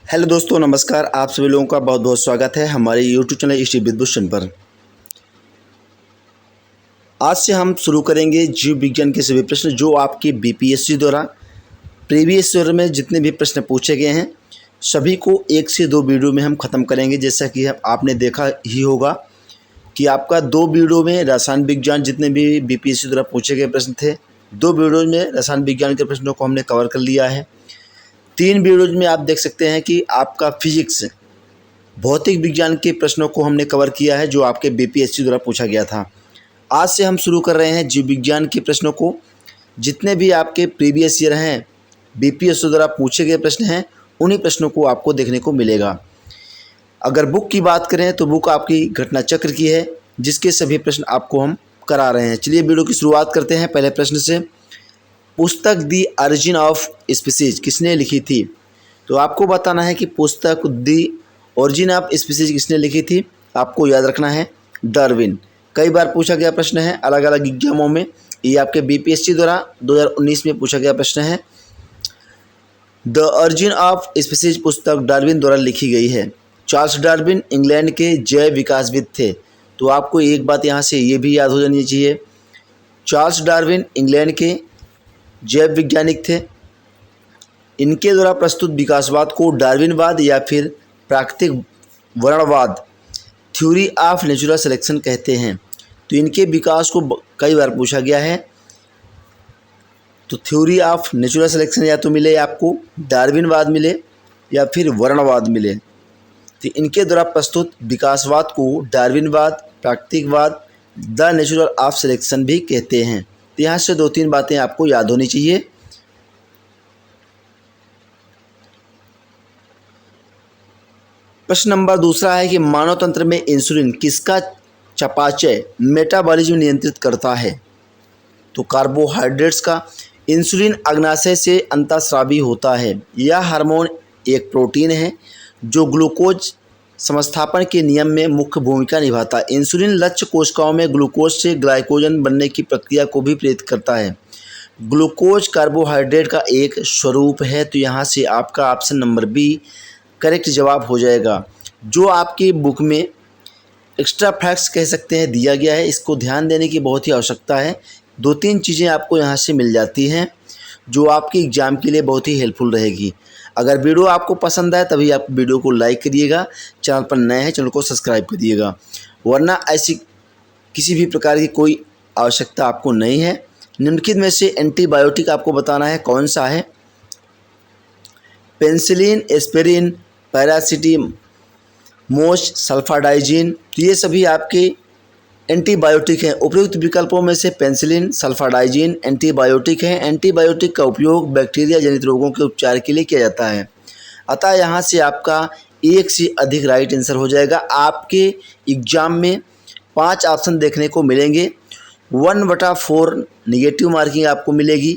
Hello दोस्तों, नमस्कार। आप सभी लोगों का बहुत बहुत स्वागत है हमारे यूट्यूब चैनल श्री विद्भूषण पर। आज से हम शुरू करेंगे जीव विज्ञान के सभी प्रश्न जो आपके बीपीएससी द्वारा प्रीवियस ईयर में जितने भी प्रश्न पूछे गए हैं सभी को 1 से 2 वीडियो में हम ख़त्म करेंगे। जैसा कि आपने देखा ही होगा कि आपका 2 वीडियो में रसायन विज्ञान जितने भी बीपीएससी द्वारा पूछे गए प्रश्न थे, 2 वीडियो में रसायन विज्ञान के प्रश्नों को हमने कवर कर लिया है। 3 वीडियोज में आप देख सकते हैं कि आपका फिजिक्स भौतिक विज्ञान के प्रश्नों को हमने कवर किया है जो आपके बीपीएससी द्वारा पूछा गया था। आज से हम शुरू कर रहे हैं जीव विज्ञान के प्रश्नों को। जितने भी आपके प्रीवियस ईयर हैं बीपीएससी द्वारा पूछे गए प्रश्न हैं उन्हीं प्रश्नों को आपको देखने को मिलेगा। अगर बुक की बात करें तो बुक आपकी घटना चक्र की है जिसके सभी प्रश्न आपको हम करा रहे हैं। चलिए वीडियो की शुरुआत करते हैं पहले प्रश्न से। पुस्तक दी ऑरिजिन ऑफ स्पीसीज किसने लिखी थी? तो आपको बताना है कि पुस्तक दी ऑरिजिन ऑफ स्पीसीज किसने लिखी थी। आपको याद रखना है डार्विन। कई बार पूछा गया प्रश्न है अलग अलग एग्जामों में। ये आपके बीपीएससी द्वारा 2019 में पूछा गया प्रश्न है। द ऑरिजिन ऑफ स्पीसीज पुस्तक डार्विन द्वारा लिखी गई है। चार्ल्स डार्विन इंग्लैंड के जैव विकासविद थे। तो आपको एक बात यहाँ से ये भी याद हो जानी चाहिए, चार्ल्स डार्विन इंग्लैंड के जैव वैज्ञानिक थे। इनके द्वारा प्रस्तुत विकासवाद को डार्विनवाद या फिर प्राकृतिक वर्णवाद थ्योरी ऑफ नेचुरल सिलेक्शन कहते हैं। तो इनके विकास को कई बार पूछा गया है। तो थ्योरी ऑफ नेचुरल सिलेक्शन या तो मिले आपको डार्विनवाद मिले या फिर वर्णवाद मिले। तो इनके द्वारा प्रस्तुत विकासवाद को डार्विनवाद, प्राकृतिकवाद, द नेचुरल ऑफ सिलेक्शन भी कहते हैं। तो यहाँ से 2-3 बातें आपको याद होनी चाहिए। प्रश्न नंबर दूसरा है कि मानव तंत्र में इंसुलिन किसका चयापचय मेटाबॉलिज्म नियंत्रित करता है? तो कार्बोहाइड्रेट्स का। इंसुलिन अग्नाशय से अंतःस्रावी होता है। यह हार्मोन एक प्रोटीन है जो ग्लूकोज समस्थापन के नियम में मुख्य भूमिका निभाता है। इंसुलिन लक्ष्य कोशिकाओं में ग्लूकोज से ग्लाइकोजन बनने की प्रक्रिया को भी प्रेरित करता है। ग्लूकोज कार्बोहाइड्रेट का एक स्वरूप है। तो यहाँ से आपका ऑप्शन नंबर बी करेक्ट जवाब हो जाएगा। जो आपकी बुक में एक्स्ट्रा फैक्ट्स कह सकते हैं दिया गया है, इसको ध्यान देने की बहुत ही आवश्यकता है। 2-3 चीज़ें आपको यहाँ से मिल जाती हैं जो आपके एग्ज़ाम के लिए बहुत ही हेल्पफुल रहेगी। अगर वीडियो आपको पसंद आए तभी आप वीडियो को लाइक करिएगा, चैनल पर नए हैं चैनल को सब्सक्राइब करिएगा, वरना ऐसी किसी भी प्रकार की कोई आवश्यकता आपको नहीं है। निम्नलिखित में से एंटीबायोटिक आपको बताना है कौन सा है। Penicillin, aspirin, paracetamol, sulfadiazine. तो ये सभी आपके एंटीबायोटिक हैं। उपयुक्त विकल्पों में से पेनिसिलिन, सल्फाडाइजिन एंटीबायोटिक हैं। एंटीबायोटिक का उपयोग बैक्टीरिया जनित रोगों के उपचार के लिए किया जाता है। अतः यहाँ से आपका 1 से अधिक राइट आंसर हो जाएगा। आपके एग्जाम में 5 ऑप्शन देखने को मिलेंगे। 1/4 निगेटिव मार्किंग आपको मिलेगी।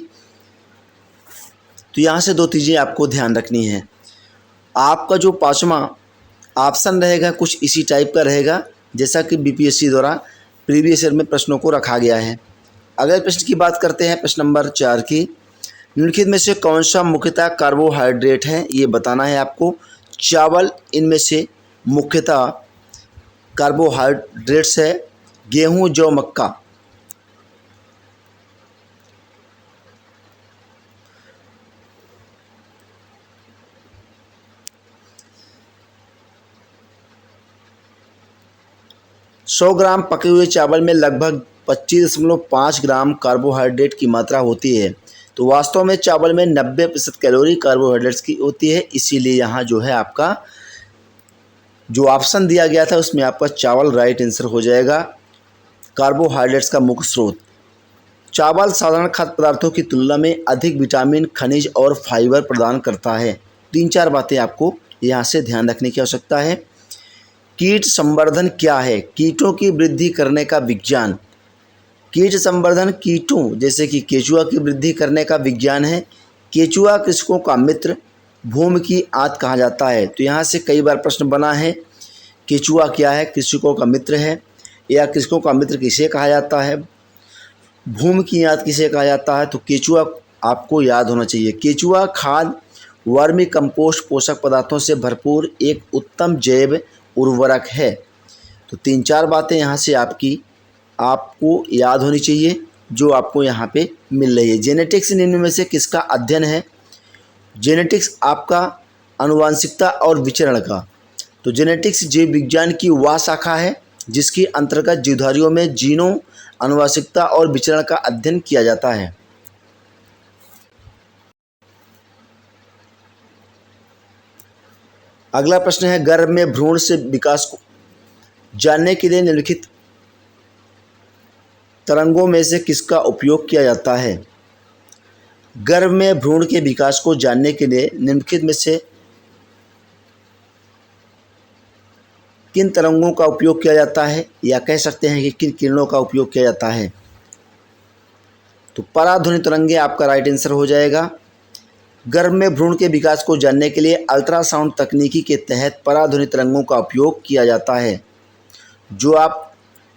तो यहाँ से 2 चीज़ें आपको ध्यान रखनी है। आपका जो 5वां ऑप्शन रहेगा कुछ इसी टाइप का रहेगा जैसा कि बीपीएससी द्वारा प्रीवियस ईयर में प्रश्नों को रखा गया है। अगले प्रश्न की बात करते हैं, प्रश्न नंबर 4 की। निम्नलिखित में से कौन सा मुख्यतः कार्बोहाइड्रेट है ये बताना है आपको। चावल इनमें से मुख्यतः कार्बोहाइड्रेट्स है। गेहूं, जौ, मक्का। सौ ग्राम पके हुए चावल में लगभग 25.5 ग्राम कार्बोहाइड्रेट की मात्रा होती है। तो वास्तव में चावल में 90% कैलोरी कार्बोहाइड्रेट्स की होती है। इसीलिए यहाँ जो है आपका जो ऑप्शन दिया गया था उसमें आपका चावल राइट आंसर हो जाएगा। कार्बोहाइड्रेट्स का मुख्य स्रोत चावल साधारण खाद्य पदार्थों की तुलना में अधिक विटामिन, खनिज और फाइबर प्रदान करता है। 3-4 बातें आपको यहाँ से ध्यान रखने की आवश्यकता है। कीट संवर्धन क्या है? कीटों की वृद्धि करने का विज्ञान। कीट संवर्धन कीटों जैसे कि केचुआ की वृद्धि करने का विज्ञान है। केचुआ कृषकों का मित्र, भूमि की आंत कहा जाता है। तो यहाँ से कई बार प्रश्न बना है केचुआ क्या है, कृषकों का मित्र है, या कृषकों का मित्र किसे कहा जाता है, भूमि की आंत किसे कहा जाता है। तो केचुआ आपको याद होना चाहिए। केचुआ खाद वर्मी कंपोस्ट पोषक पदार्थों से भरपूर एक उत्तम जैव उर्वरक है। तो 3-4 बातें यहाँ से आपको याद होनी चाहिए जो आपको यहाँ पे मिल रही है। जेनेटिक्स निम्न में से किसका अध्ययन है? जेनेटिक्स आपका आनुवांशिकता और विचरण का। तो जेनेटिक्स जीव विज्ञान की वह शाखा है जिसके अंतर्गत जीवधारियों में जीनों, आनुवांशिकता और विचरण का अध्ययन किया जाता है। अगला प्रश्न है, गर्भ में भ्रूण से विकास को जानने के लिए निम्नलिखित तरंगों में से किसका उपयोग किया जाता है? गर्भ में भ्रूण के विकास को जानने के लिए निम्नलिखित में से किन तरंगों का उपयोग किया जाता है, या कह सकते हैं कि किन किरणों का उपयोग किया जाता है? तो पराध्वनि तरंगे आपका राइट आंसर हो जाएगा। गर्भ में भ्रूण के विकास को जानने के लिए अल्ट्रासाउंड तकनीकी के तहत पराध्वनि तरंगों का उपयोग किया जाता है। जो आप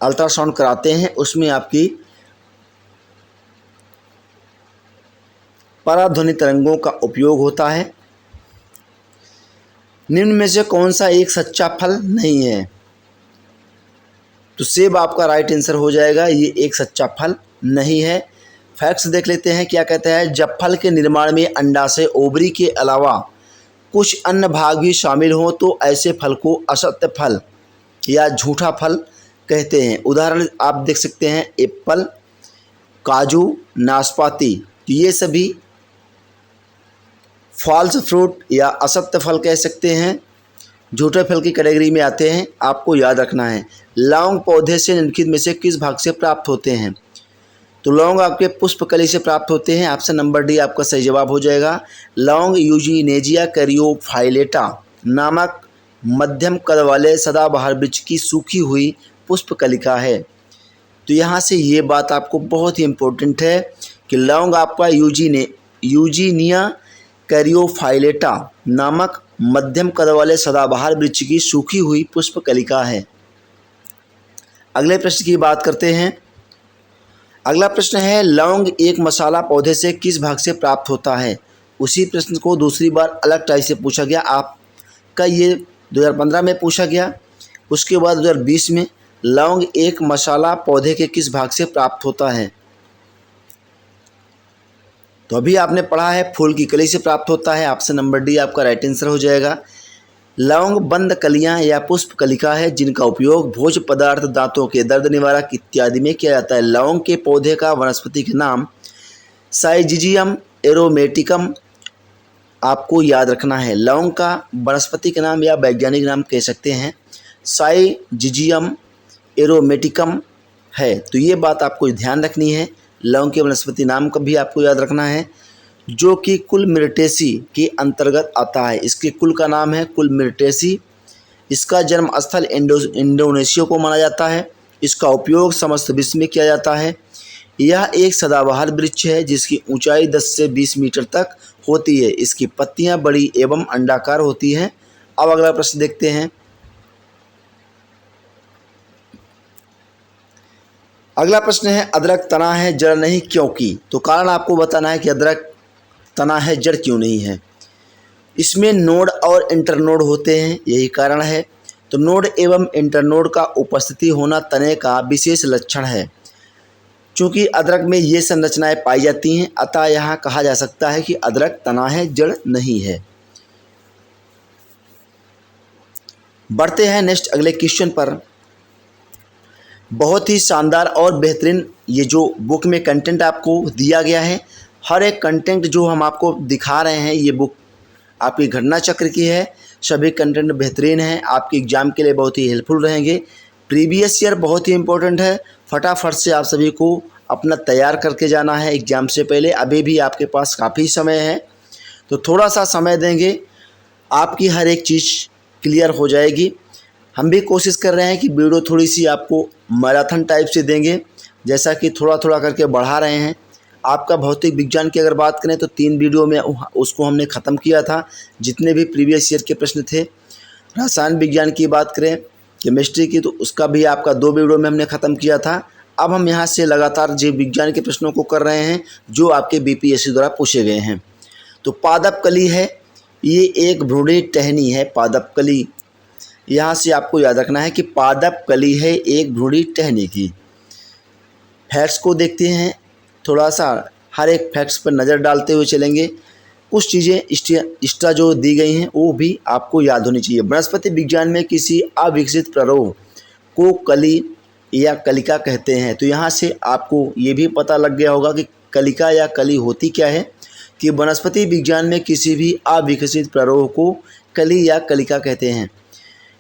अल्ट्रासाउंड कराते हैं उसमें आपकी पराध्वनि तरंगों का उपयोग होता है। निम्न में से कौन सा एक सच्चा फल नहीं है? तो सेब आपका राइट आंसर हो जाएगा, ये एक सच्चा फल नहीं है। फैक्ट्स देख लेते हैं क्या कहता है। जब फल के निर्माण में अंडाशय, ओवरी के अलावा कुछ अन्य भाग भी शामिल हों तो ऐसे फल को असत्य फल या झूठा फल कहते हैं। उदाहरण आप देख सकते हैं, एप्पल, काजू, नाशपाती। तो ये सभी फॉल्स फ्रूट या असत्य फल कह सकते हैं, झूठे फल की कैटेगरी में आते हैं। आपको याद रखना है। लौंग पौधे से निम्नलिखित में से किस भाग से प्राप्त होते हैं? तो लौंग आपके पुष्पकली से प्राप्त होते हैं। ऑप्शन नंबर डी आपका सही जवाब हो जाएगा। लौंग यूजीनेजिया कैरियोफाइलेटा नामक मध्यम कद वाले सदाबहार वृक्ष की सूखी हुई पुष्पकलिका है। तो यहाँ से ये बात आपको बहुत ही इम्पोर्टेंट है कि लौंग आपका यूजीनिया कैरियोफाइलेटा नामक मध्यम कद वाले सदाबहार वृक्ष की सूखी हुई पुष्पकलिका है। अगले प्रश्न की बात करते हैं। अगला प्रश्न है, लौंग एक मसाला पौधे से किस भाग से प्राप्त होता है? उसी प्रश्न को दूसरी बार अलग टाइप से पूछा गया। आपका ये 2015 में पूछा गया, उसके बाद 2020 में लौंग एक मसाला पौधे के किस भाग से प्राप्त होता है? तो अभी आपने पढ़ा है फूल की कली से प्राप्त होता है। ऑप्शन नंबर डी आपका राइट आंसर हो जाएगा। लौंग बंद कलियां या पुष्प कलिका है जिनका उपयोग भोज्य पदार्थ, दांतों के दर्द निवारक इत्यादि में किया जाता है। लौंग के पौधे का वनस्पति के नाम साइजिजियम एरोमेटिकम आपको याद रखना है। लौंग का वनस्पति के नाम या वैज्ञानिक नाम कह सकते हैं साइजिजियम एरोमेटिकम है। तो ये बात आपको ध्यान रखनी है। लौंग के वनस्पति नाम का भी आपको याद रखना है, जो कि कुलमिर्टेसी के अंतर्गत आता है। इसके कुल का नाम है कुलमिर्टेसी। इसका जन्म स्थल इंडोनेशिया को माना जाता है। इसका उपयोग समस्त विश्व में किया जाता है। यह एक सदाबहार वृक्ष है जिसकी ऊंचाई 10 से 20 मीटर तक होती है। इसकी पत्तियां बड़ी एवं अंडाकार होती हैं। अब अगला प्रश्न देखते हैं। अगला प्रश्न है, अदरक तना है जड़ नहीं क्योंकि? तो कारण आपको बताना है कि अदरक तना है जड़ क्यों नहीं है। इसमें नोड और इंटरनोड होते हैं, यही कारण है। तो नोड एवं इंटरनोड का उपस्थिति होना तने का विशेष लक्षण है। चूँकि अदरक में ये संरचनाएं पाई जाती हैं, अतः यहाँ कहा जा सकता है कि अदरक तना है जड़ नहीं है। बढ़ते हैं नेक्स्ट अगले क्वेश्चन पर। बहुत ही शानदार और बेहतरीन ये जो बुक में कंटेंट आपको दिया गया है, हर एक कंटेंट जो हम आपको दिखा रहे हैं, ये बुक आपकी घटना चक्र की है। सभी कंटेंट बेहतरीन हैं, आपके एग्ज़ाम के लिए बहुत ही हेल्पफुल रहेंगे। प्रीवियस ईयर बहुत ही इम्पोर्टेंट है। फटाफट से आप सभी को अपना तैयार करके जाना है एग्ज़ाम से पहले। अभी भी आपके पास काफ़ी समय है, तो थोड़ा सा समय देंगे, आपकी हर एक चीज़ क्लियर हो जाएगी। हम भी कोशिश कर रहे हैं कि वीडियो थोड़ी सी आपको मैराथन टाइप से देंगे, जैसा कि थोड़ा थोड़ा करके बढ़ा रहे हैं। आपका भौतिक विज्ञान की अगर बात करें तो 3 वीडियो में उसको हमने ख़त्म किया था, जितने भी प्रीवियस ईयर के प्रश्न थे। रसायन विज्ञान की बात करें, केमिस्ट्री की, तो उसका भी आपका 2 वीडियो में हमने ख़त्म किया था। अब हम यहाँ से लगातार जीव विज्ञान के प्रश्नों को कर रहे हैं जो आपके बीपीएससी द्वारा पूछे गए हैं। तो पादप कली है, ये एक भ्रूणी टहनी है पादप कली। यहाँ से आपको याद रखना है कि पादप कली है एक भ्रूणी टहनी की। फैक्ट्स को देखते हैं, थोड़ा सा हर एक फैक्ट्स पर नज़र डालते हुए चलेंगे। कुछ चीज़ें एक्स्ट्रा जो दी गई हैं वो भी आपको याद होनी चाहिए। वनस्पति विज्ञान में किसी अविकसित प्ररोह को कली या कलिका कहते हैं। तो यहाँ से आपको ये भी पता लग गया होगा कि कलिका या कली होती क्या है, कि वनस्पति विज्ञान में किसी भी अविकसित प्ररोह को कली या कलिका कहते हैं।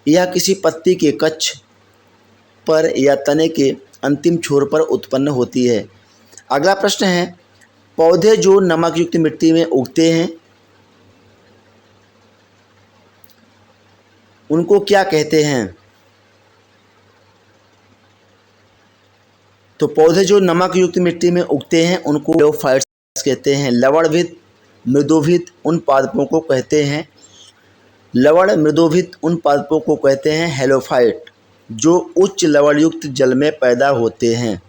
यह किसी पत्ती के कक्ष पर या तने के अंतिम छोर पर उत्पन्न होती है। अगला प्रश्न है, पौधे जो नमक युक्त मिट्टी में उगते हैं उनको क्या कहते हैं? तो पौधे जो नमक युक्त मिट्टी में उगते हैं उनको हेलोफाइट्स कहते हैं। लवणभित मृदुभित उन पादपों को कहते हैं, लवण मृदुभित उन पादपों को कहते हैं हेलोफाइट जो उच्च लवण युक्त जल में पैदा होते हैं।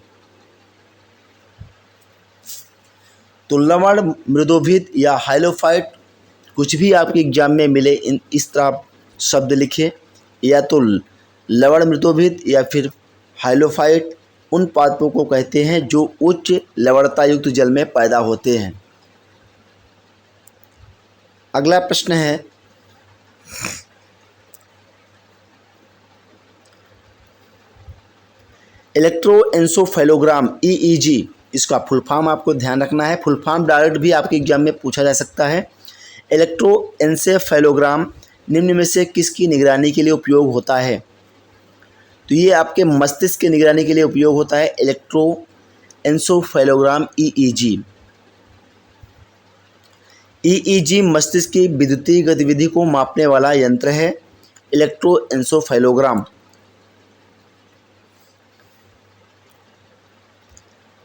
तो लवण मृदुभित या हेलोफाइट कुछ भी आपके एग्जाम में मिले इस तरह शब्द लिखे, या तो लवण मृदुभित या फिर हेलोफाइट उन पादपों को कहते हैं जो उच्च लवणता युक्त जल में पैदा होते हैं। अगला प्रश्न है, इलेक्ट्रोएन्सेफेलोग्राम EEG, इसका फुल फॉर्म आपको ध्यान रखना है। फुल फॉर्म डायरेक्ट भी आपके एग्जाम में पूछा जा सकता है। इलेक्ट्रोएन्सेफेलोग्राम निम्न में से किसकी निगरानी के लिए उपयोग होता है? तो ये आपके मस्तिष्क की निगरानी के लिए उपयोग होता है इलेक्ट्रोएन्सेफेलोग्राम EEG। EEG मस्तिष्क की विद्युतीय गतिविधि को मापने वाला यंत्र है इलेक्ट्रोएन्सेफेलोग्राम।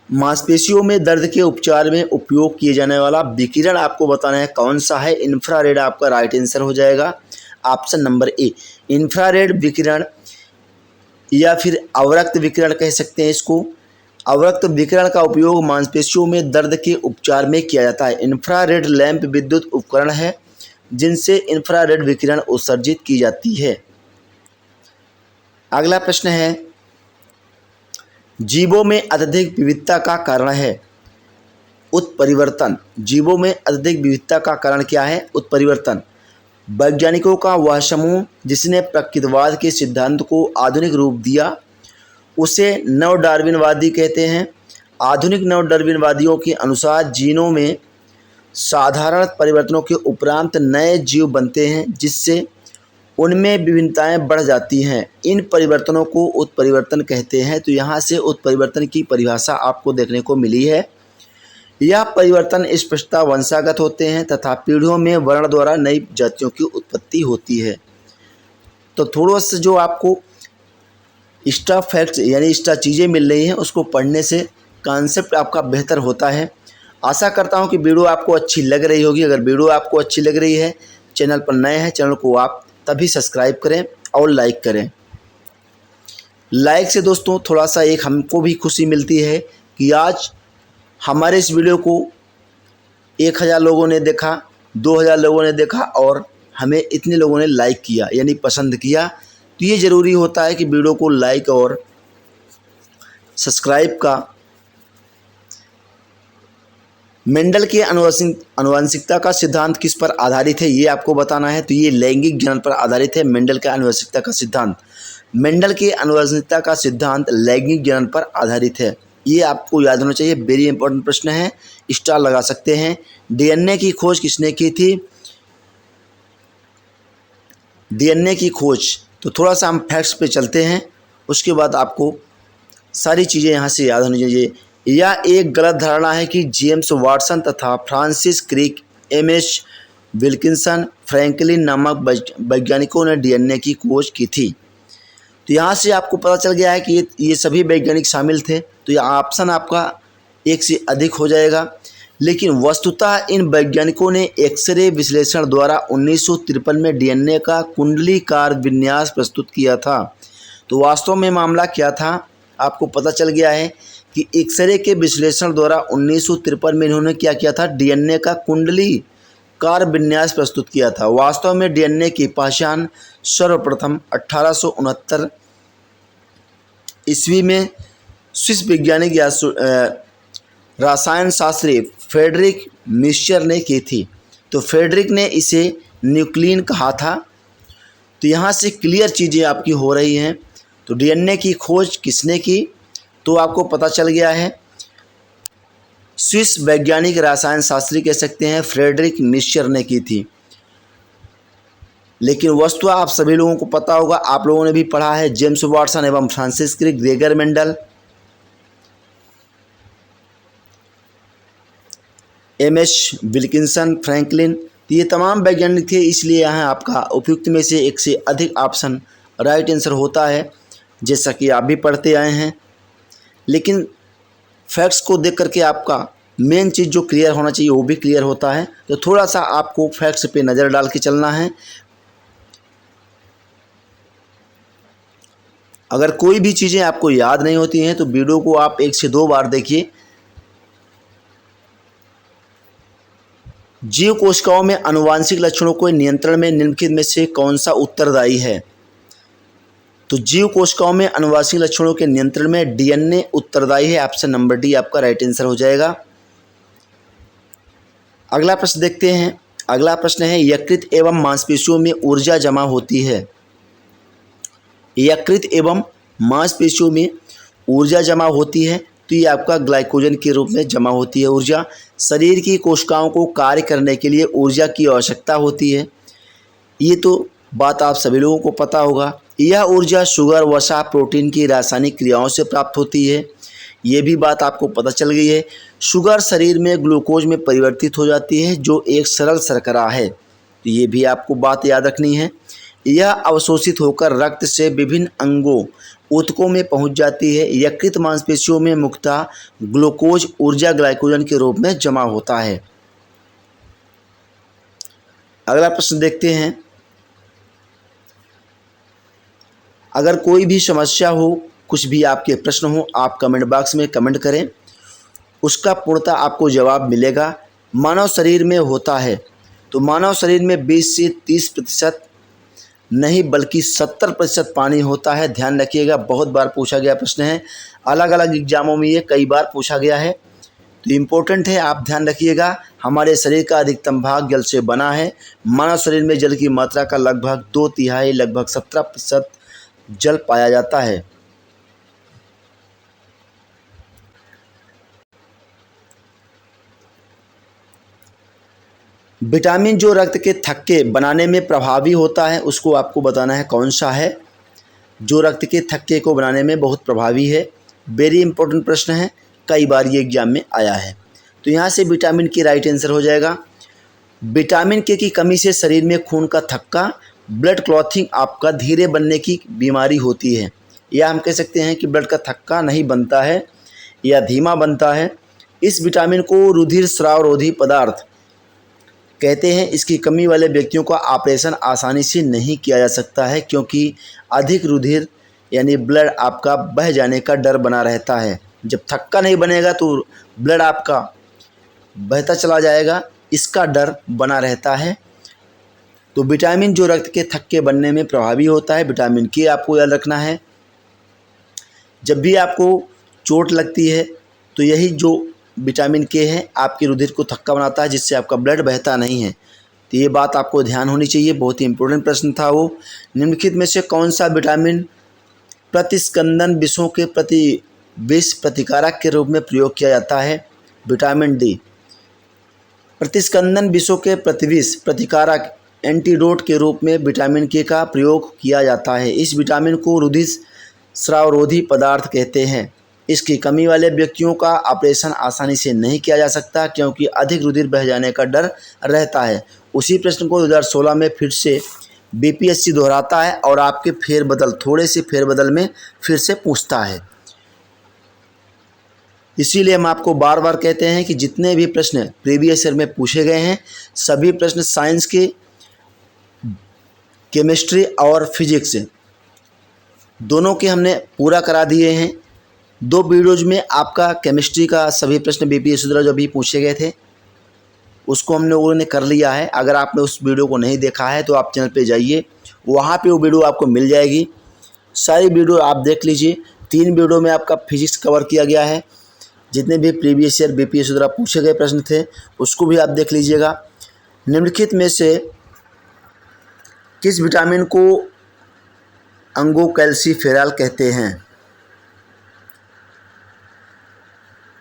मांसपेशियों में दर्द के उपचार में उपयोग किए जाने वाला विकिरण आपको बताना है कौन सा है? इंफ्रारेड आपका राइट आंसर हो जाएगा, ऑप्शन नंबर ए। इंफ्रारेड विकिरण या फिर अवरक्त विकिरण कह सकते हैं इसको। अवरक्त विकिरण का उपयोग मांसपेशियों में दर्द के उपचार में किया जाता है। इंफ्रारेड लैंप विद्युत उपकरण है जिनसे इंफ्रारेड विकिरण उत्सर्जित की जाती है। अगला प्रश्न है, जीवों में अत्यधिक विविधता का कारण है उत्परिवर्तन। जीवों में अत्यधिक विविधता का कारण क्या है? उत्परिवर्तन। वैज्ञानिकों का वह समूह जिसने प्रकृतिवाद के सिद्धांत को आधुनिक रूप दिया उसे नव डार्विनवादी कहते हैं। आधुनिक नव डार्विनवादियों के अनुसार जीनों में साधारण परिवर्तनों के उपरांत नए जीव बनते हैं जिससे उनमें विभिन्नताएं बढ़ जाती हैं। इन परिवर्तनों को उत्परिवर्तन कहते हैं। तो यहाँ से उत्परिवर्तन की परिभाषा आपको देखने को मिली है। यह परिवर्तन स्पष्टतः वंशागत होते हैं तथा पीढ़ियों में वर्ण द्वारा नई जातियों की उत्पत्ति होती है। तो थोड़ा सा जो आपको एक्स्ट्रा फैक्ट्स यानी एक्स्ट्रा चीज़ें मिल रही हैं उसको पढ़ने से कॉन्सेप्ट आपका बेहतर होता है। आशा करता हूं कि वीडियो आपको अच्छी लग रही होगी। अगर वीडियो आपको अच्छी लग रही है, चैनल पर नए हैं, चैनल को आप तभी सब्सक्राइब करें और लाइक करें। लाइक से दोस्तों थोड़ा सा एक हमको भी खुशी मिलती है कि आज हमारे इस वीडियो को 1000 लोगों ने देखा, 2000 लोगों ने देखा और हमें इतने लोगों ने लाइक किया यानी पसंद किया। तो ये ज़रूरी होता है कि वीडियो को लाइक और सब्सक्राइब का। मेंडल के आनुवंशिकता का सिद्धांत किस पर आधारित है ये आपको बताना है। तो ये लैंगिक जनन पर आधारित है। मेंडल के आनुवंशिकता का सिद्धांत, मेंडल के आनुवंशिकता का सिद्धांत लैंगिक जनन पर आधारित है। ये आपको याद होना चाहिए, वेरी इंपॉर्टेंट प्रश्न है, स्टार लगा सकते हैं। डीएनए की खोज किसने की थी? डीएनए की खोज, तो थोड़ा सा हम फैक्ट्स पे चलते हैं, उसके बाद आपको सारी चीज़ें यहाँ से याद होनी चाहिए। यह एक गलत धारणा है कि जेम्स वाटसन तथा Francis Crick, MS Wilkinson, Franklin नामक वैज्ञानिकों ने डीएनए की खोज की थी। तो यहाँ से आपको पता चल गया है कि ये सभी वैज्ञानिक शामिल थे। तो यह ऑप्शन आपका एक से अधिक हो जाएगा। लेकिन वस्तुतः इन वैज्ञानिकों ने एक्सरे विश्लेषण द्वारा 1953 में डीएनए का कुंडलीकार विन्यास प्रस्तुत किया था। तो वास्तव में मामला क्या था आपको पता चल गया है कि एक्सरे के विश्लेषण द्वारा 1953 में इन्होंने क्या किया था? डीएनए का कार्य विन्यास प्रस्तुत किया था। वास्तव में डीएनए की पहचान सर्वप्रथम 1869 ईस्वी में स्विस वैज्ञानिक या रसायन शास्त्री फ्रेडरिक मिश्चर ने की थी। तो फ्रेडरिक ने इसे न्यूक्लियन कहा था। तो यहाँ से क्लियर चीज़ें आपकी हो रही हैं। तो डीएनए की खोज किसने की, तो आपको पता चल गया है, स्विस वैज्ञानिक रसायन शास्त्री कह सकते हैं फ्रेडरिक मिश्चर ने की थी। लेकिन वस्तु आप सभी लोगों को पता होगा, आप लोगों ने भी पढ़ा है, जेम्स वाटसन एवं Francis Crick, Gregor Mendel, MS Wilkinson, Franklin, ये तमाम वैज्ञानिक थे। इसलिए यहाँ आपका उपयुक्त में से एक से अधिक ऑप्शन राइट आंसर होता है, जैसा कि आप भी पढ़ते आए हैं। लेकिन फैक्ट्स को देख करके आपका मेन चीज़ जो क्लियर होना चाहिए वो भी क्लियर होता है। तो थोड़ा सा आपको फैक्ट्स पे नज़र डाल के चलना है। अगर कोई भी चीज़ें आपको याद नहीं होती हैं तो वीडियो को आप 1 से 2 बार देखिए। जीव कोशिकाओं में आनुवांशिक लक्षणों को नियंत्रण में निम्नलिखित में से कौन सा उत्तरदायी है। तो जीव कोशिकाओं में आनुवांशिक लक्षणों के नियंत्रण में डीएनए उत्तरदायी है। ऑप्शन नंबर डी आपका राइट आंसर हो जाएगा। अगला प्रश्न देखते हैं। अगला प्रश्न है, यकृत एवं मांसपेशियों में ऊर्जा जमा होती है। यकृत एवं मांसपेशियों में ऊर्जा जमा होती है, तो ये आपका ग्लाइकोजन के रूप में जमा होती है ऊर्जा। शरीर की कोशिकाओं को कार्य करने के लिए ऊर्जा की आवश्यकता होती है। ये तो बात आप सभी लोगों को पता होगा। यह ऊर्जा शुगर, वसा, प्रोटीन की रासायनिक क्रियाओं से प्राप्त होती है। ये भी बात आपको पता चल गई है। शुगर शरीर में ग्लूकोज में परिवर्तित हो जाती है, जो एक सरल शर्करा है। तो ये भी आपको बात याद रखनी है। यह अवशोषित होकर रक्त से विभिन्न अंगों ऊतकों में पहुंच जाती है। यकृत मांसपेशियों में मुख्यतः ग्लूकोज ऊर्जा ग्लाइकोजन के रूप में जमा होता है। अगला प्रश्न देखते हैं। अगर कोई भी समस्या हो, कुछ भी आपके प्रश्न हो, आप कमेंट बॉक्स में कमेंट करें, उसका पूर्णतः आपको जवाब मिलेगा। मानव शरीर में होता है, तो मानव शरीर में 20 से 30% नहीं बल्कि 70% पानी होता है। ध्यान रखिएगा, बहुत बार पूछा गया प्रश्न है, अलग अलग एग्जामों में ये कई बार पूछा गया है, तो इम्पोर्टेंट है, आप ध्यान रखिएगा। हमारे शरीर का अधिकतम भाग जल से बना है। मानव शरीर में जल की मात्रा का लगभग 2/3 लगभग 17% जल पाया जाता है। विटामिन जो रक्त के थक्के बनाने में प्रभावी होता है, उसको आपको बताना है कौन सा है जो रक्त के थक्के को बनाने में बहुत प्रभावी है। वेरी इंपॉर्टेंट प्रश्न है, कई बार ये एग्जाम में आया है। तो यहाँ से विटामिन के राइट आंसर हो जाएगा। विटामिन के की कमी से शरीर में खून का थक्का, ब्लड क्लॉथिंग आपका धीरे बनने की बीमारी होती है, या हम कह सकते हैं कि ब्लड का थक्का नहीं बनता है या धीमा बनता है। इस विटामिन को रुधिर स्राव रोधी पदार्थ कहते हैं। इसकी कमी वाले व्यक्तियों का ऑपरेशन आसानी से नहीं किया जा सकता है, क्योंकि अधिक रुधिर यानी ब्लड आपका बह जाने का डर बना रहता है। जब थक्का नहीं बनेगा तो ब्लड आपका बहता चला जाएगा, इसका डर बना रहता है। तो विटामिन जो रक्त के थक्के बनने में प्रभावी होता है, विटामिन के आपको याद रखना है। जब भी आपको चोट लगती है तो यही जो विटामिन के है आपके रुधिर को थक्का बनाता है, जिससे आपका ब्लड बहता नहीं है। तो ये बात आपको ध्यान होनी चाहिए, बहुत ही इंपॉर्टेंट प्रश्न था वो। निम्नलिखित में से कौन सा विटामिन प्रतिस्कंदन विषों के प्रति विष प्रतिकारक के रूप में प्रयोग किया जाता है? Vitamin D. प्रतिस्कंदन विषों के प्रतिविष प्रतिकारक एंटीडोट के रूप में विटामिन के का प्रयोग किया जाता है। इस विटामिन को रुधिर स्रावरोधी पदार्थ कहते हैं। इसकी कमी वाले व्यक्तियों का ऑपरेशन आसानी से नहीं किया जा सकता, क्योंकि अधिक रुधिर बह जाने का डर रहता है। उसी प्रश्न को 2016 में फिर से बीपीएससी दोहराता है और आपके थोड़े से फेरबदल में फिर से पूछता है। इसीलिए हम आपको बार बार कहते हैं कि जितने भी प्रश्न प्रीवियस ईयर में पूछे गए हैं, सभी प्रश्न साइंस के, केमिस्ट्री और फिजिक्स दोनों के हमने पूरा करा दिए हैं। 2 वीडियोज में आपका केमिस्ट्री का सभी प्रश्न बीपीएससी द्वारा जो भी पूछे गए थे उसको हम लोगों ने कर लिया है। अगर आपने उस वीडियो को नहीं देखा है तो आप चैनल पे जाइए, वहाँ पे वो वीडियो आपको मिल जाएगी। सारी वीडियो आप देख लीजिए। 3 वीडियो में आपका फिजिक्स कवर किया गया है। जितने भी प्रीवियस ईयर बीपीएससी द्वारा पूछे गए प्रश्न थे उसको भी आप देख लीजिएगा। निम्नलिखित में से किस विटामिन को अंगोकैल्सिफेरॉल कहते हैं?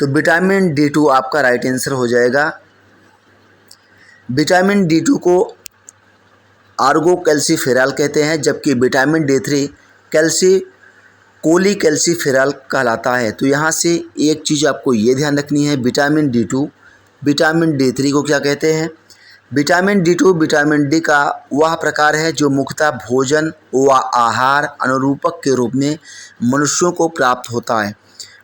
तो विटामिन D2 आपका राइट आंसर हो जाएगा। विटामिन D2 को आर्गोकैल्सिफेरॉल कहते हैं, जबकि विटामिन D3 कोलीकैल्सिफेरॉल कहलाता है। तो यहाँ से एक चीज़ आपको ये ध्यान रखनी है, विटामिन D2 विटामिन D3 को क्या कहते हैं? विटामिन D2 विटामिन डी का वह प्रकार है जो मुख्यतः भोजन व आहार अनुरूपक के रूप में मनुष्यों को प्राप्त होता है।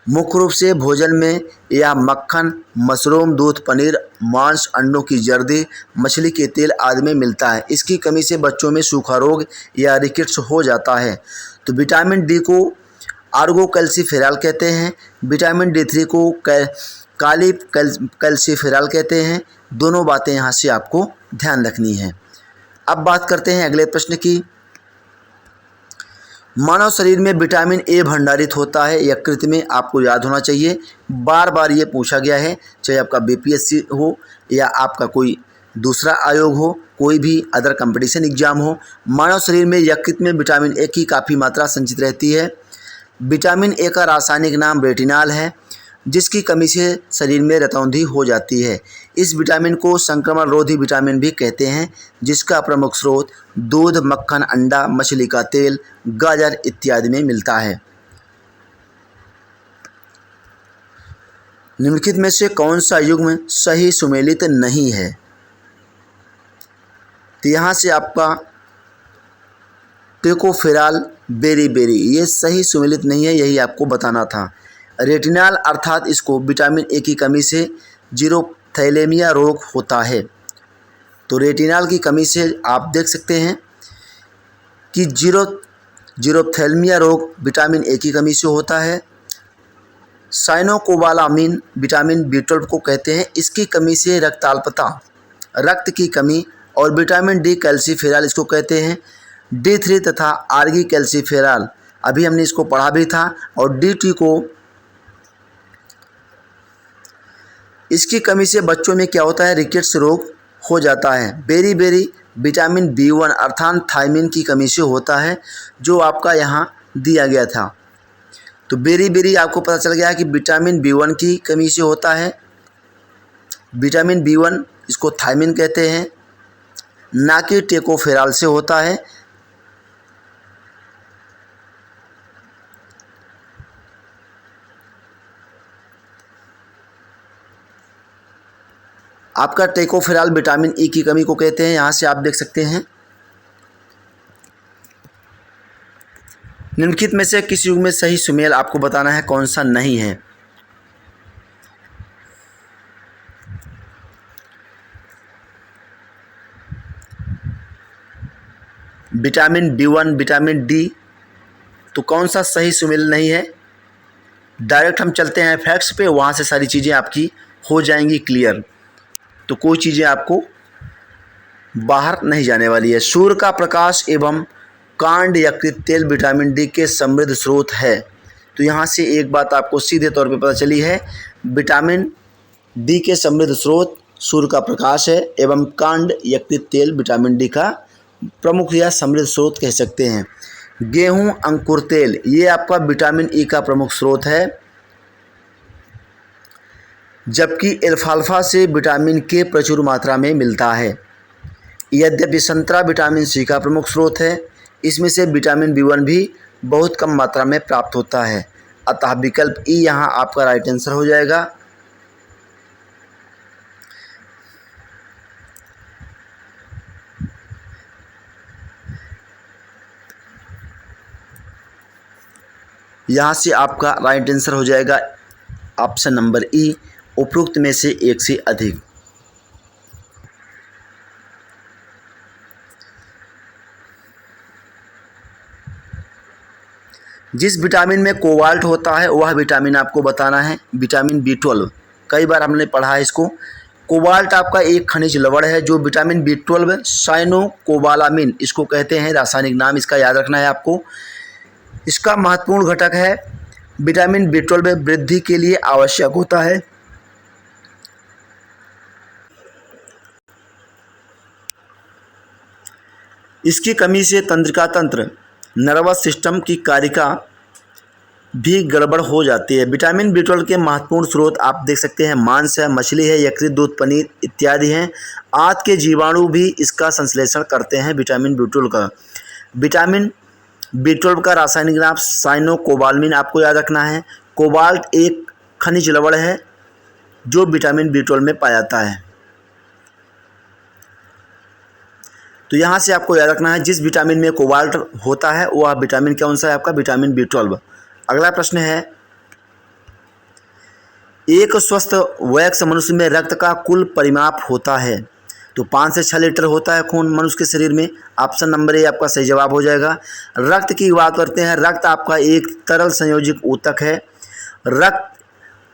मुख्य रूप से भोजन में यह मक्खन, मशरूम, दूध, पनीर, मांस, अंडों की जर्दी, मछली के तेल आदि में मिलता है। इसकी कमी से बच्चों में सूखा रोग या रिकेट्स हो जाता है। तो विटामिन डी को आर्गोकैल्सिफेरॉल कहते हैं, विटामिन D3 को कैल्सिफेरॉल कहते हैं। दोनों बातें यहाँ से आपको ध्यान रखनी है। अब बात करते हैं अगले प्रश्न की। मानव शरीर में विटामिन ए भंडारित होता है यकृत में, आपको याद होना चाहिए। बार बार ये पूछा गया है, चाहे आपका बीपीएससी हो या आपका कोई दूसरा आयोग हो, कोई भी अदर कंपटीशन एग्जाम हो। मानव शरीर में यकृत में विटामिन ए की काफ़ी मात्रा संचित रहती है। विटामिन ए का रासायनिक नाम रेटिनॉल है, जिसकी कमी से शरीर में रतौंधी हो जाती है। इस विटामिन को संक्रमण रोधी विटामिन भी कहते हैं, जिसका प्रमुख स्रोत दूध, मक्खन, अंडा, मछली का तेल, गाजर इत्यादि में मिलता है। निम्नलिखित में से कौन सा युग्म सही सुमेलित नहीं है? तो यहाँ से आपका टेकोफेरॉल बेरी ये सही सुमेलित नहीं है, यही आपको बताना था। रेटिनॉल अर्थात इसको विटामिन ए की कमी से जीरोथैलेमिया रोग होता है। तो रेटिनॉल की कमी से आप देख सकते हैं कि जीरोथैलेमिया रोग विटामिन ए की कमी से होता है। साइनोकोबालामिन विटामिन B12 को कहते हैं, इसकी कमी से रक्ताल्पता, रक्त की कमी, और विटामिन डी कैल्सिफेरॉल इसको कहते हैं। D3 तथा आर्गी कैल्सिफेरॉल अभी हमने इसको पढ़ा भी था, और D2 को इसकी कमी से बच्चों में क्या होता है, रिकेट्स रोग हो जाता है। बेरी विटामिन B1 अर्थात थायमिन की कमी से होता है, जो आपका यहाँ दिया गया था। तो बेरी आपको पता चल गया है कि विटामिन B1 की कमी से होता है। विटामिन B1 इसको थायमिन कहते हैं, ना कि टेकोफेरॉल से होता है। आपका टेकोफेरॉल विटामिन ई की कमी को कहते हैं, यहाँ से आप देख सकते हैं। निम्नलिखित में से किस युग में सही सुमेल आपको बताना है, कौन सा नहीं है? विटामिन B1 विटामिन डी, तो कौन सा सही सुमेल नहीं है? डायरेक्ट हम चलते हैं फैक्ट्स पे, वहाँ से सारी चीज़ें आपकी हो जाएंगी क्लियर। तो कोई चीज़ें आपको बाहर नहीं जाने वाली है। सूर्य का प्रकाश एवं कांड यकृत तेल विटामिन डी के समृद्ध स्रोत है। तो यहाँ से एक बात आपको सीधे तौर पे पता चली है, विटामिन डी के समृद्ध स्रोत सूर्य का प्रकाश है, एवं कांड यकृत तेल विटामिन डी का प्रमुख या समृद्ध स्रोत कह सकते हैं। गेहूं अंकुर तेल ये आपका विटामिन ई का प्रमुख स्रोत है, जबकि एल्फाल्फा से विटामिन के प्रचुर मात्रा में मिलता है। यद्यपि संतरा विटामिन सी का प्रमुख स्रोत है, इसमें से विटामिन B1 भी बहुत कम मात्रा में प्राप्त होता है। अतः विकल्प ई यहाँ आपका राइट आंसर हो जाएगा। यहाँ से आपका राइट आंसर हो जाएगा ऑप्शन नंबर ई, उपरोक्त में से एक से अधिक। जिस विटामिन में कोबाल्ट होता है वह विटामिन आपको बताना है। विटामिन B12 कई बार हमने पढ़ा है इसको। कोबाल्ट आपका एक खनिज लवण है जो विटामिन B12 साइनोकोबालामिन इसको कहते हैं, रासायनिक नाम इसका याद रखना है आपको। इसका महत्वपूर्ण घटक है। विटामिन B12 वृद्धि के लिए आवश्यक होता है। इसकी कमी से तंत्रिका तंत्र, नर्वस सिस्टम की कारिका भी गड़बड़ हो जाती है। विटामिन B12 के महत्वपूर्ण स्रोत आप देख सकते हैं, मांस है, मछली है, यकृत, दूध, पनीर इत्यादि हैं। आंत के जीवाणु भी इसका संश्लेषण करते हैं विटामिन B12 का। विटामिन B12 का रासायनिक नाम साइनोकोबालामिन आपको याद रखना है। कोबाल्ट एक खनिज लवण है जो विटामिन B12 में पाया जाता है। तो यहाँ से आपको याद रखना है जिस विटामिन में कोबाल्ट होता है वह विटामिन कौन सा है आपका, विटामिन B12। अगला प्रश्न है, एक स्वस्थ वयस्क मनुष्य में रक्त का कुल परिमाप होता है। तो 5 से 6 लीटर होता है खून मनुष्य के शरीर में। ऑप्शन नंबर ए आपका सही जवाब हो जाएगा। रक्त की बात करते हैं। रक्त आपका एक तरल संयोजक ऊतक है। रक्त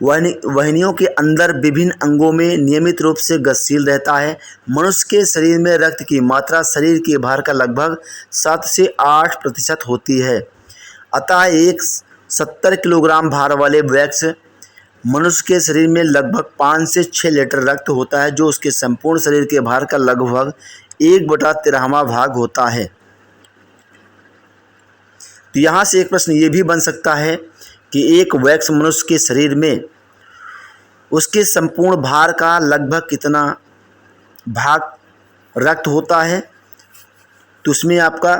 वाहिनियों के अंदर विभिन्न अंगों में नियमित रूप से गतिशील रहता है। मनुष्य के शरीर में रक्त की मात्रा शरीर के भार का लगभग 7 से 8% होती है। अतः एक 70 किलोग्राम भार वाले वयस्क मनुष्य के शरीर में लगभग 5 से 6 लीटर रक्त होता है जो उसके संपूर्ण शरीर के भार का लगभग 1/13वां भाग होता है। तो यहाँ से एक प्रश्न ये भी बन सकता है कि एक वयस्क मनुष्य के शरीर में उसके संपूर्ण भार का लगभग कितना भाग रक्त होता है। तो उसमें आपका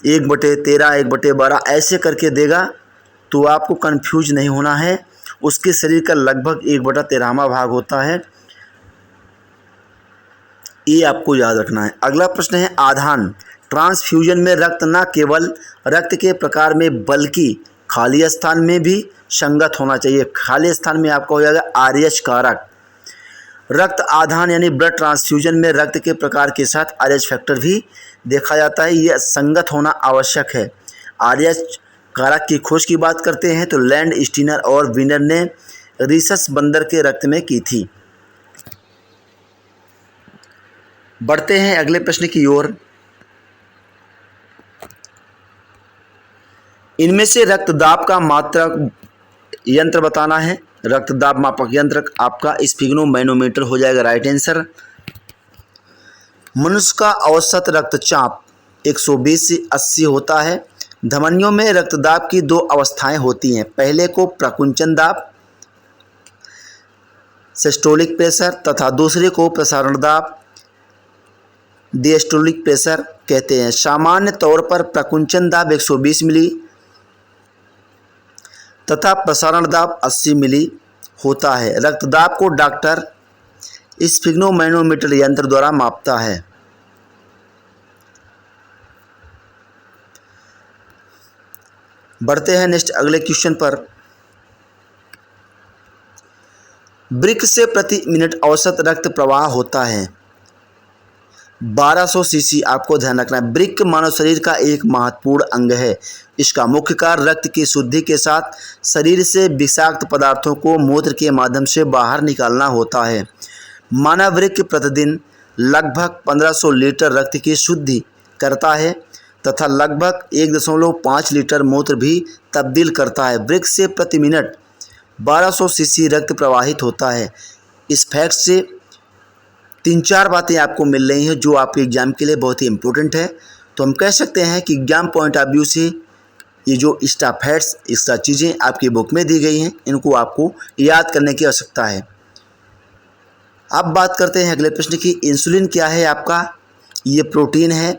1/13, 1/12 ऐसे करके देगा, तो आपको कंफ्यूज नहीं होना है। उसके शरीर का लगभग 1/13वां भाग होता है, ये आपको याद रखना है। अगला प्रश्न है, आधान ट्रांसफ्यूजन में रक्त न केवल रक्त के प्रकार में बल्कि खाली स्थान में भी संगत होना चाहिए। खाली स्थान में आपका हो जाएगा RH कारक। रक्त आधान यानी ब्लड ट्रांसफ्यूजन में रक्त के प्रकार के साथ RH फैक्टर भी देखा जाता है, यह संगत होना आवश्यक है। RH कारक की खोज की बात करते हैं तो लैंड स्टीनर और विनर ने रिसस बंदर के रक्त में की थी। बढ़ते हैं अगले प्रश्न की ओर। इनमें से रक्तदाब का मात्रक यंत्र बताना है। रक्तदाब मापक यंत्र आपका स्फिग्नोमैनोमीटर हो जाएगा राइट आंसर। मनुष्य का औसत रक्तचाप 120 से 80 होता है। धमनियों में रक्तदाब की 2 अवस्थाएं होती हैं। पहले को प्रकुंचन दाब सिस्टोलिक प्रेशर तथा दूसरे को प्रसारण दाब डिएस्टोलिक प्रेशर कहते हैं। सामान्य तौर पर प्रकुंचन दाब 120 मिली तथा प्रसारण दाब 80 मिली होता है। रक्तदाब को डॉक्टर स्फिग्नोमैनोमीटर यंत्र द्वारा मापता है। बढ़ते हैं नेक्स्ट अगले क्वेश्चन पर। वृक्क से प्रति मिनट औसत रक्त प्रवाह होता है 1200 सीसी। आपको ध्यान रखना है, वृक्क मानव शरीर का एक महत्वपूर्ण अंग है। इसका मुख्य कार्य रक्त की शुद्धि के साथ शरीर से विषाक्त पदार्थों को मूत्र के माध्यम से बाहर निकालना होता है। मानव वृक्क प्रतिदिन लगभग 1500 लीटर रक्त की शुद्धि करता है तथा लगभग 1.5 लीटर मूत्र भी तब्दील करता है। वृक्क से प्रति मिनट 1200 सीसी रक्त प्रवाहित होता है। इस फैक्ट से 3-4 बातें आपको मिल रही हैं जो आपके एग्जाम के लिए बहुत ही इम्पोर्टेंट है। तो हम कह सकते हैं कि एग्जाम पॉइंट ऑफ व्यू से ये जो एक्स्ट्रा फैक्ट्स, एक्स्ट्रा चीज़ें आपकी बुक में दी गई हैं, इनको आपको याद करने की आवश्यकता है। अब बात करते हैं अगले प्रश्न की। इंसुलिन क्या है आपका? ये प्रोटीन है।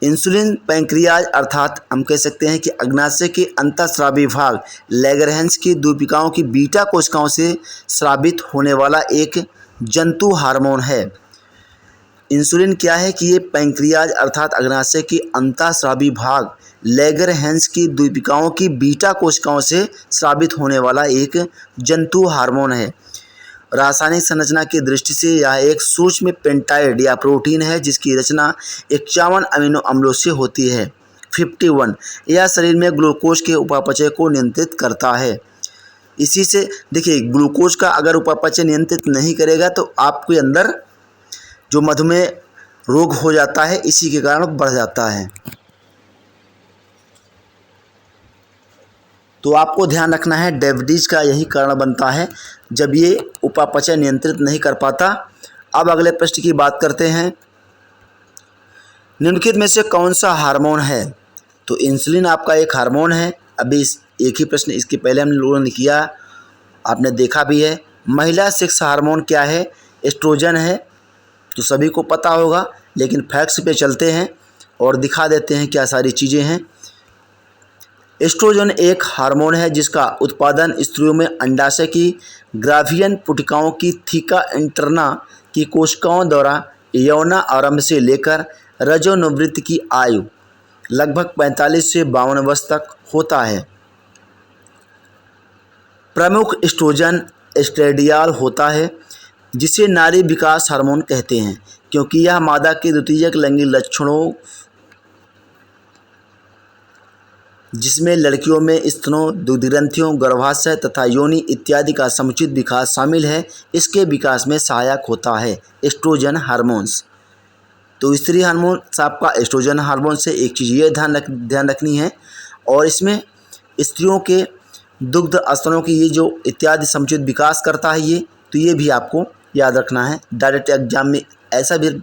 इंसुलिन पैंक्रियाज अर्थात हम कह सकते हैं कि अग्नाशय के अंतःस्रावी भाग लैंगरहैंस की दूपिकाओं की बीटा कोशिकाओं से स्रावित होने वाला एक जंतु हार्मोन है। इंसुलिन क्या है कि ये पैंक्रियाज अर्थात अग्नाशय के अंतःस्रावी भाग लैंगरहैंस की दूपिकाओं की बीटा कोशिकाओं से स्रावित होने वाला एक जंतु हार्मोन है। रासायनिक संरचना की दृष्टि से यह एक सूक्ष्म पेंटाइड या प्रोटीन है जिसकी रचना 51 अमीनो अम्लों से होती है। 51 यह शरीर में ग्लूकोज के उपापचय को नियंत्रित करता है। इसी से देखिए, ग्लूकोज का अगर उपापचय नियंत्रित नहीं करेगा तो आपके अंदर जो मधुमेह रोग हो जाता है, इसी के कारण बढ़ जाता है। तो आपको ध्यान रखना है, डायबिटीज़ का यही कारण बनता है जब ये उपापचय नियंत्रित नहीं कर पाता। अब अगले प्रश्न की बात करते हैं, निम्नलिखित में से कौन सा हार्मोन है? तो इंसुलिन आपका एक हार्मोन है। अभी एक ही प्रश्न इसके पहले हम लोगों ने किया, आपने देखा भी है। महिला सेक्स हार्मोन क्या है? एस्ट्रोजन है। तो सभी को पता होगा, लेकिन फैक्ट्स पे चलते हैं और दिखा देते हैं क्या सारी चीज़ें हैं। एस्ट्रोजन एक हार्मोन है जिसका उत्पादन स्त्रियों में अंडाशय की ग्रावियन पुटिकाओं की थीका इंटरना की कोशिकाओं द्वारा यौना आरंभ से लेकर रजोनिवृत्ति की आयु लगभग 45 से 52 वर्ष तक होता है। प्रमुख एस्ट्रोजन एस्ट्रेडियाल होता है, जिसे नारी विकास हार्मोन कहते हैं, क्योंकि यह मादा के द्वितीयक लैंगिक लक्षणों, जिसमें लड़कियों में स्तनों, दुग्धग्रंथियों, गर्भाशय तथा योनि इत्यादि का समुचित विकास शामिल है, इसके विकास में सहायक होता है एस्ट्रोजन हार्मोन्स। तो स्त्री हार्मोन आपका एस्ट्रोजन हार्मोन से एक चीज़ ये ध्यान रखनी है, और इसमें स्त्रियों के दुग्ध स्तनों की ये जो इत्यादि समुचित विकास करता है ये, तो ये भी आपको याद रखना है। डायरेक्ट एग्जाम में ऐसा भी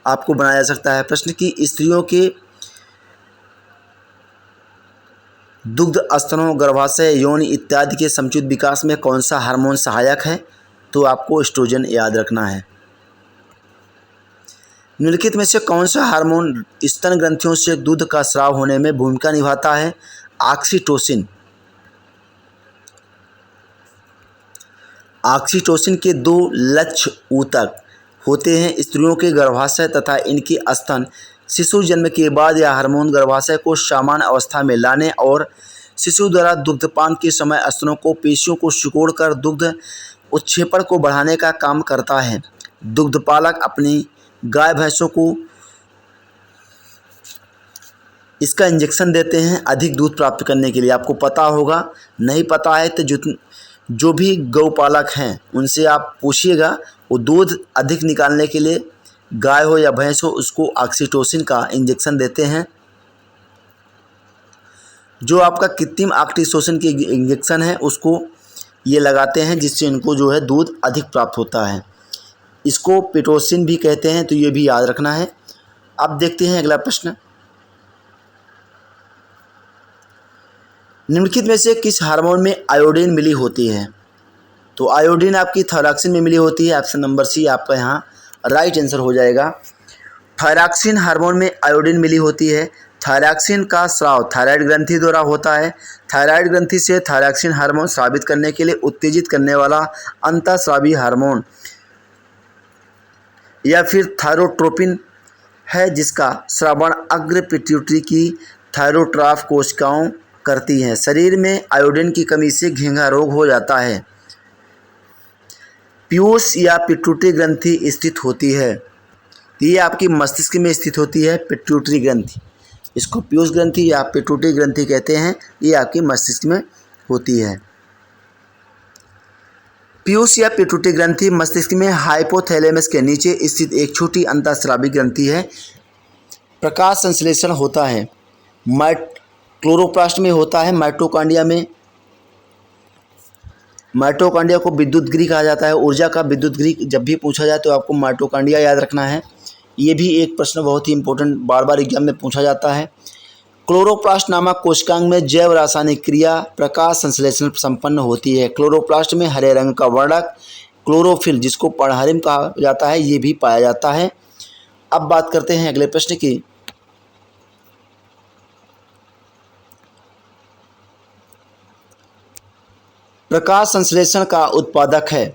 आपको बनाया जा सकता है प्रश्न कि स्त्रियों के दुग्ध स्तनों, गर्भाशय, यौन इत्यादि के समुचित विकास में कौन सा हार्मोन सहायक है? तो आपको एस्ट्रोजन याद रखना है। निम्नलिखित में से कौन सा हार्मोन स्तन ग्रंथियों से दूध का स्राव होने में भूमिका निभाता है? ऑक्सीटोसिन। ऑक्सीटोसिन के 2 लक्ष्य ऊतक होते हैं, स्त्रियों के गर्भाशय तथा इनके स्तन। शिशु जन्म के बाद यह हार्मोन गर्भाशय को सामान्य अवस्था में लाने और शिशु द्वारा दुग्धपान के समय स्तनों को पेशियों को सिकोड़कर दुग्ध उत्क्षेपण को बढ़ाने का काम करता है। दुग्धपालक अपनी गाय भैंसों को इसका इंजेक्शन देते हैं अधिक दूध प्राप्त करने के लिए। आपको पता होगा, नहीं पता है तो जो भी गौपालक हैं उनसे आप पूछिएगा, वो दूध अधिक निकालने के लिए गाय हो या भैंस हो उसको ऑक्सीटोसिन का इंजेक्शन देते हैं। जो आपका कृत्रिम ऑक्सीटोसिन के इंजेक्शन है उसको ये लगाते हैं, जिससे इनको जो है दूध अधिक प्राप्त होता है। इसको पिटोसिन भी कहते हैं, तो ये भी याद रखना है। अब देखते हैं अगला प्रश्न, निम्नलिखित में से किस हार्मोन में आयोडीन मिली होती है? तो आयोडीन आपकी थायरॉक्सिन में मिली होती है। ऑप्शन नंबर सी आपका यहाँ राइट आंसर हो जाएगा। थायरॉक्सिन हार्मोन में आयोडीन मिली होती है। थायरॉक्सिन का स्राव थायराइड ग्रंथि द्वारा होता है। थायराइड ग्रंथि से थायरॉक्सिन हार्मोन स्रावित करने के लिए उत्तेजित करने वाला अंतःस्रावी हार्मोन या फिर थायरोट्रोपिन है, जिसका श्रवण अग्र पिट्यूटरी की थायरोट्रॉफ कोशिकाओं करती हैं। शरीर में आयोडीन की कमी से घेंघा रोग हो जाता है। पीयूष या पिट्यूटरी ग्रंथि स्थित होती है, ये आपकी मस्तिष्क में स्थित होती है पिट्यूटरी ग्रंथि। इसको पीयूष ग्रंथि या पिट्यूटरी ग्रंथि कहते हैं, ये आपकी मस्तिष्क में होती है। पीयूष या पिट्यूटरी ग्रंथि मस्तिष्क में हाइपोथैलेमस के नीचे स्थित एक छोटी अंतःस्रावी ग्रंथि है। प्रकाश संश्लेषण होता है क्लोरोप्लास्ट में होता है, माइटोकॉन्ड्रिया में। माइटोकॉन्ड्रिया को विद्युत गृह कहा जाता है। ऊर्जा का विद्युत गृह जब भी पूछा जाए तो आपको माइटोकॉन्ड्रिया याद रखना है। ये भी एक प्रश्न बहुत ही इंपॉर्टेंट, बार बार एग्जाम में पूछा जाता है। क्लोरोप्लास्ट नामक कोशिकांग में जैव रासायनिक क्रिया प्रकाश संश्लेषण संपन्न होती है। क्लोरोप्लास्ट में हरे रंग का वर्णक क्लोरोफिल, जिसको पर्णहरिम कहा जाता है, ये भी पाया जाता है। अब बात करते हैं अगले प्रश्न की। प्रकाश संश्लेषण का उत्पादक है,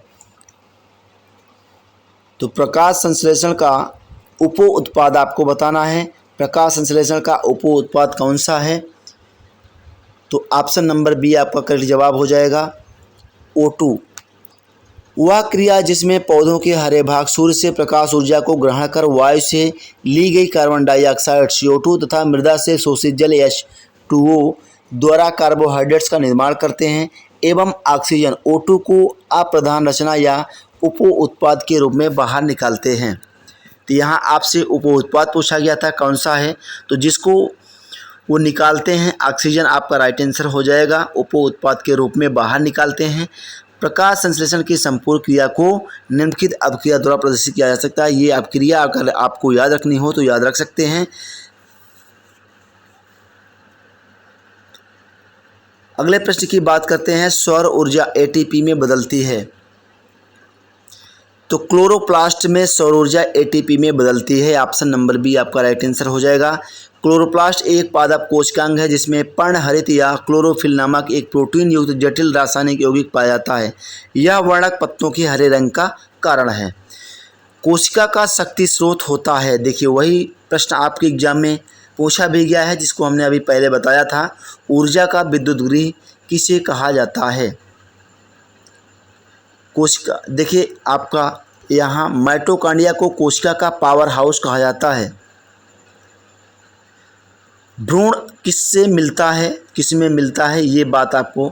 तो प्रकाश संश्लेषण का उप उत्पाद आपको बताना है। प्रकाश संश्लेषण का उप उत्पाद कौन सा है? तो ऑप्शन नंबर बी आपका करेक्ट जवाब हो जाएगा, O2। वह क्रिया जिसमें पौधों के हरे भाग सूर्य से प्रकाश ऊर्जा को ग्रहण कर वायु से ली गई कार्बन डाइऑक्साइड CO2 तथा मृदा से शोषित जल H2O द्वारा कार्बोहाइड्रेट्स का निर्माण करते हैं। एवं ऑक्सीजन O2 को अप्रधान रचना या उप उत्पाद के रूप में बाहर निकालते हैं। तो यहाँ आपसे उप उत्पाद पूछा गया था कौन सा है, तो जिसको वो निकालते हैं ऑक्सीजन आपका राइट आंसर हो जाएगा। उप उत्पाद के रूप में बाहर निकालते हैं। प्रकाश संश्लेषण की संपूर्ण क्रिया को निम्नलिखित अपक्रिया द्वारा प्रदर्शित किया जा सकता है। ये अपक्रिया अगर आपको याद रखनी हो तो याद रख सकते हैं। अगले प्रश्न की बात करते हैं, सौर ऊर्जा ATP में बदलती है। तो क्लोरोप्लास्ट में सौर ऊर्जा ATP में बदलती है। ऑप्शन नंबर बी आपका राइट आंसर हो जाएगा। क्लोरोप्लास्ट एक पादप कोशिकांग है जिसमें पर्णहरित या क्लोरोफिल नामक एक प्रोटीन युक्त जटिल रासायनिक यौगिक पाया जाता है। यह वर्णक पत्तों के हरे रंग का कारण है। कोशिका का शक्ति स्रोत होता है। देखिए वही प्रश्न आपके एग्जाम में पूछा भी गया है जिसको हमने अभी पहले बताया था। ऊर्जा का विद्युत गृह किसे कहा जाता है? कोशिका, देखिए आपका यहाँ माइटोकॉन्ड्रिया को कोशिका का पावर हाउस कहा जाता है। भ्रूण किससे मिलता है, किसमें मिलता है, ये बात आपको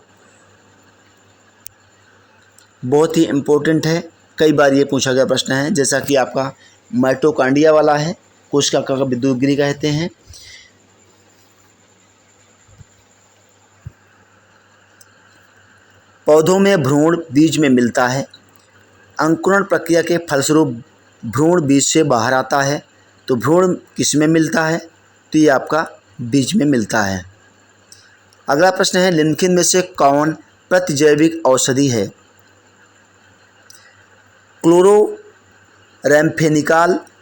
बहुत ही इम्पोर्टेंट है। कई बार ये पूछा गया प्रश्न है। जैसा कि आपका माइटोकॉन्ड्रिया वाला है, कोशिका का विद्युत गृह कहते हैं। पौधों में भ्रूण बीज में मिलता है। अंकुरण प्रक्रिया के फलस्वरूप भ्रूण बीज से बाहर आता है। तो भ्रूण किस में मिलता है? तो ये आपका बीज में मिलता है। अगला प्रश्न है, निम्नलिखित में से कौन प्रतिजैविक औषधि है? क्लोरोरैम्फेनिकॉल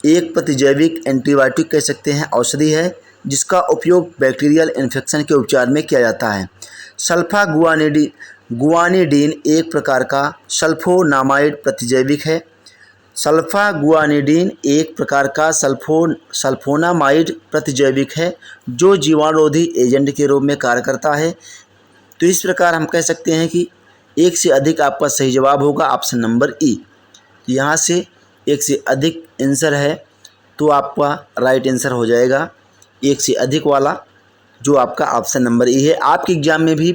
एक प्रतिजैविक एंटीबायोटिक कह सकते हैं, औषधि है जिसका उपयोग बैक्टीरियल इन्फेक्शन के उपचार में किया जाता है। गुआनिडीन एक प्रकार का सल्फोनामाइड प्रतिजैविक है। सल्फागुआनिडीन एक प्रकार का सल्फोनामाइड प्रतिजैविक है जो जीवाणुरोधी एजेंट के रूप में कार्य करता है। तो इस प्रकार हम कह सकते हैं कि एक से अधिक आपका सही जवाब होगा, ऑप्शन नंबर ई। यहाँ से एक से अधिक आंसर है तो आपका राइट आंसर हो जाएगा एक से अधिक वाला, जो आपका ऑप्शन नंबर ई है। आपके एग्जाम में भी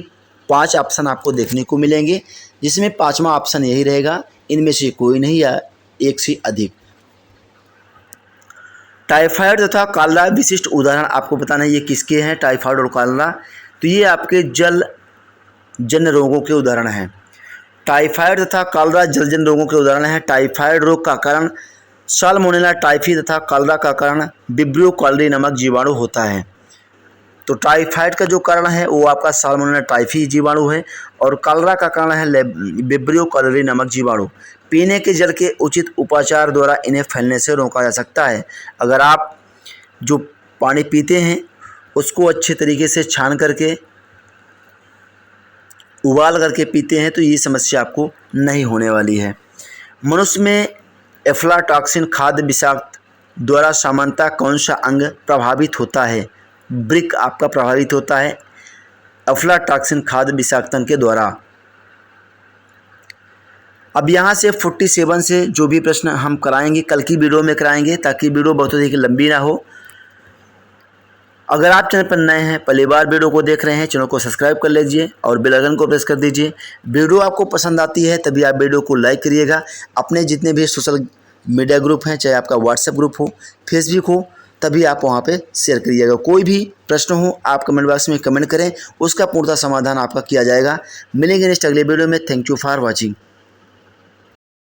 5 ऑप्शन आपको देखने को मिलेंगे जिसमें 5वां ऑप्शन यही रहेगा, इनमें से कोई नहीं या एक से अधिक। टाइफाइड तथा कॉलरा विशिष्ट उदाहरण आपको बताना है, ये किसके हैं टाइफाइड और कॉलरा? तो ये आपके जलजन्य रोगों के उदाहरण हैं। टाइफाइड तथा कॉलरा जलजन्य रोगों के उदाहरण हैं। टाइफाइड रोग का कारण साल्मोनेला टाइफी तथा कॉलरा का कारण विब्रियो कॉलरी नामक जीवाणु होता है। तो टाइफाइड का जो कारण है वो आपका साल्मोनेला टाइफी जीवाणु है और कॉलरा का कारण है विब्रियो कॉलरी नामक जीवाणु। पीने के जल के उचित उपाचार द्वारा इन्हें फैलने से रोका जा सकता है। अगर आप जो पानी पीते हैं उसको अच्छे तरीके से छान करके उबाल करके पीते हैं तो ये समस्या आपको नहीं होने वाली है। मनुष्य में एफ्लाटॉक्सिन खाद्य विषाक्त द्वारा सामान्यतः कौन सा अंग प्रभावित होता है? वृक्क आपका प्रभावित होता है एफ्लाटॉक्सिन खाद्य विषाक्तन के द्वारा। अब यहाँ से 47 से जो भी प्रश्न हम कराएंगे कल की वीडियो में कराएंगे ताकि वीडियो बहुत अधिक लंबी ना हो। अगर आप चैनल पर नए हैं, पहली बार वीडियो को देख रहे हैं, चैनल को सब्सक्राइब कर लीजिए और बेल आइकन को प्रेस कर दीजिए। वीडियो आपको पसंद आती है तभी आप वीडियो को लाइक करिएगा। अपने जितने भी सोशल मीडिया ग्रुप हैं, चाहे आपका व्हाट्सएप ग्रुप हो, फेसबुक हो, तभी आप वहां पे शेयर करिएगा। कोई भी प्रश्न हो आप कमेंट बॉक्स में कमेंट करें, उसका पूर्णतः समाधान आपका किया जाएगा। मिलेंगे नेक्स्ट अगले वीडियो में। Thank you for watching.